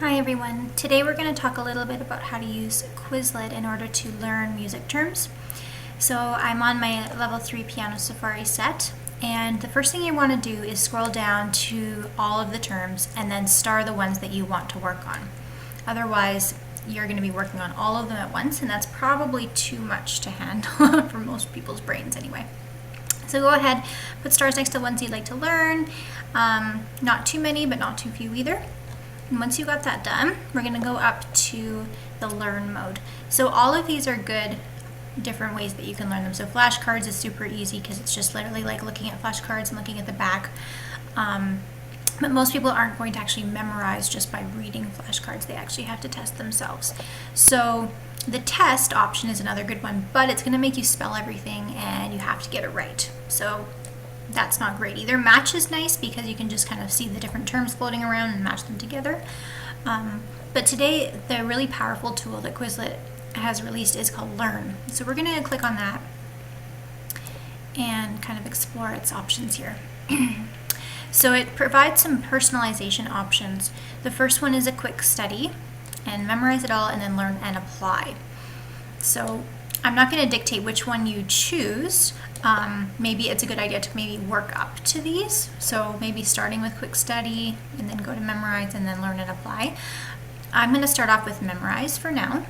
Hi everyone. Today we're going to talk a little bit about how to use Quizlet in order to learn music terms. So I'm on my level 3 piano safari set, and the first thing you want to do is scroll down to all of the terms and then star the ones that you want to work on. Otherwise, you're going to be working on all of them at once, and that's probably too much to handle for most people's brains anyway. So go ahead, put stars next to ones you'd like to learn. Not too many, but not too few either. And once you got that done, we're going to go up to the learn mode. So all of these are good different ways that you can learn them. So flashcards is super easy because it's just literally like looking at flashcards and looking at the back. But most people aren't going to actually memorize just by reading flashcards. They actually have to test themselves. So the test option is another good one, but it's going to make you spell everything and you have to get it right. So that's not great either. Match is nice because you can just kind of see the different terms floating around and match them together. But today, the really powerful tool that Quizlet has released is called Learn. So we're going to click on that and kind of explore its options here. So it provides some personalization options. The first one is a quick study and memorize it all and then learn and apply. So I'm not going to dictate which one you choose. Maybe it's a good idea to maybe work up to these. So maybe starting with quick study and then go to memorize and then learn and apply. I'm going to start off with memorize for now,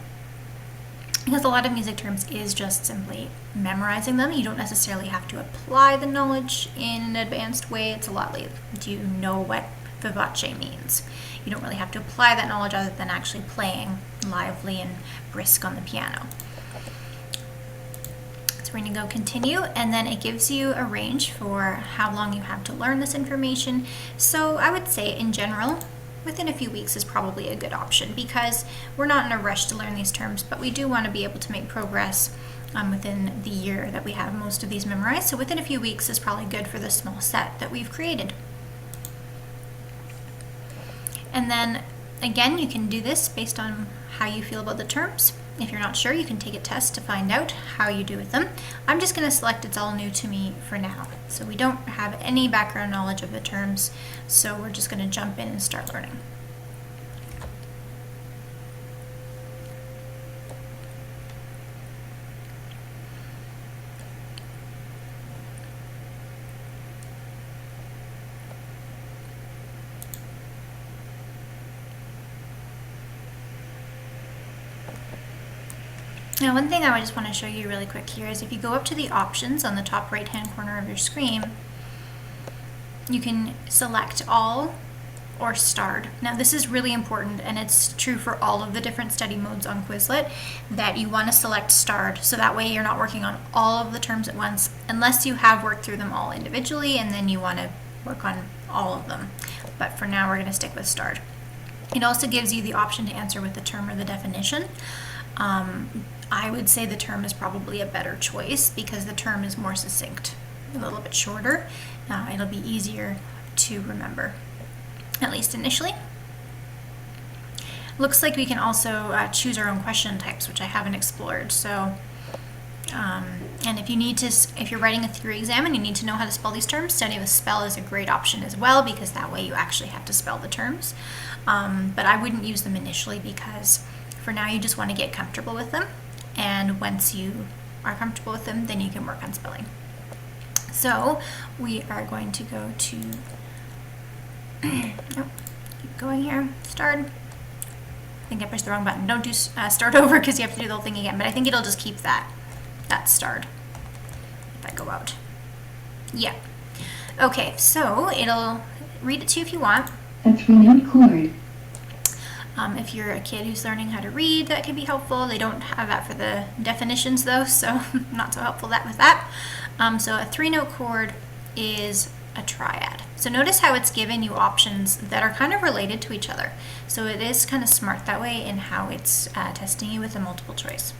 because a lot of music terms is just simply memorizing them. You don't necessarily have to apply the knowledge in an advanced way. It's a lot like, do you know what vivace means? You don't really have to apply that knowledge other than actually playing lively and brisk on the piano. We're going to go continue, and then it gives you a range for how long you have to learn this information. So I would say in general, within a few weeks is probably a good option because we're not in a rush to learn these terms, but we do want to be able to make progress within the year that we have most of these memorized. So within a few weeks is probably good for the small set that we've created. And then again, you can do this based on how you feel about the terms. If you're not sure, you can take a test to find out how you do with them. I'm just going to select it's all new to me for now. So we don't have any background knowledge of the terms, so we're just going to jump in and start learning. Now, one thing I just want to show you really quick here is if you go up to the options on the top right hand corner of your screen, you can select all or starred. Now this is really important, and it's true for all of the different study modes on Quizlet, that you want to select starred, so that way you're not working on all of the terms at once unless you have worked through them all individually and then you want to work on all of them. But for now we're going to stick with starred. It also gives you the option to answer with the term or the definition. I would say the term is probably a better choice because the term is more succinct, a little bit shorter. It'll be easier to remember, at least initially. Looks like we can also choose our own question types, which I haven't explored. So, and if you're writing a theory exam and you need to know how to spell these terms, study with spell is a great option as well, because that way you actually have to spell the terms. But I wouldn't use them initially because for now you just want to get comfortable with them. And once you are comfortable with them, then you can work on spelling. So we are going to go to, keep going here, start. I think I pushed the wrong button. Don't do start over because you have to do the whole thing again, but I think it'll just keep that starred if I go out. Yeah. Okay, so it'll read it to you if you want. A 3-note chord. If you're a kid who's learning how to read, that can be helpful. They don't have that for the definitions though, so not so helpful with that. So a 3-note chord is a triad. So notice how it's given you options that are kind of related to each other. So it is kind of smart that way in how it's testing you with a multiple choice.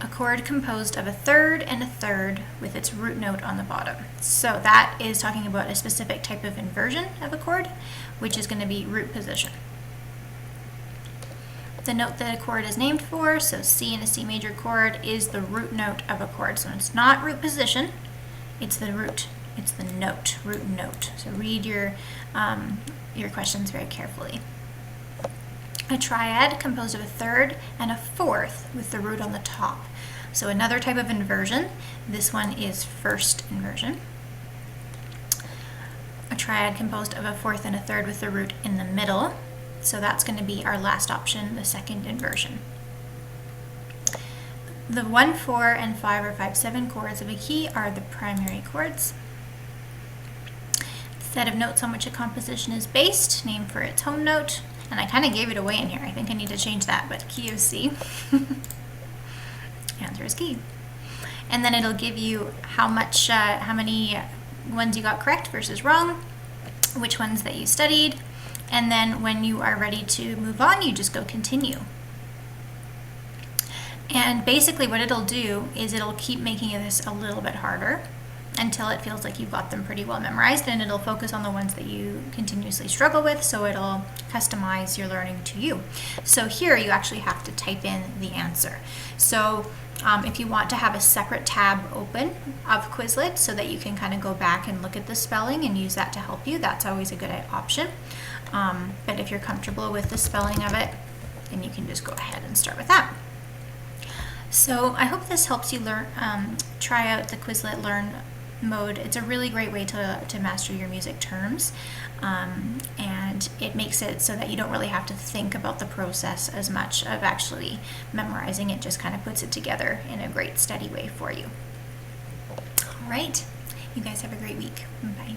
A chord composed of a third and a third with its root note on the bottom. So that is talking about a specific type of inversion of a chord, which is going to be root position. The note that a chord is named for, so C in a C major chord, is the root note of a chord. So it's not root position, it's the root It's the note, root note. So read your questions very carefully. A triad composed of a third and a fourth with the root on the top. So another type of inversion. This one is first inversion. A triad composed of a fourth and a third with the root in the middle. So that's going to be our last option, the second inversion. The 1, 4, and 5 or 5, 7 chords of a key are the primary chords. The set of notes on which a composition is based, named for its home note. And I kind of gave it away in here. I think I need to change that, but key of C. Answer is key. And then it'll give you how many ones you got correct versus wrong, which ones that you studied, and then when you are ready to move on, you just go continue. And basically what it'll do is it'll keep making this a little bit harder until it feels like you've got them pretty well memorized, and it'll focus on the ones that you continuously struggle with, so it'll customize your learning to you. So here you actually have to type in the answer. So if you want to have a separate tab open of Quizlet so that you can kind of go back and look at the spelling and use that to help you, that's always a good option. But if you're comfortable with the spelling of it, then you can just go ahead and start with that. So I hope this helps you learn, try out the Quizlet Learn mode. It's a really great way to master your music terms, and it makes it so that you don't really have to think about the process as much of actually memorizing. It just kind of puts it together in a great steady way for you. All right, you guys have a great week. Bye.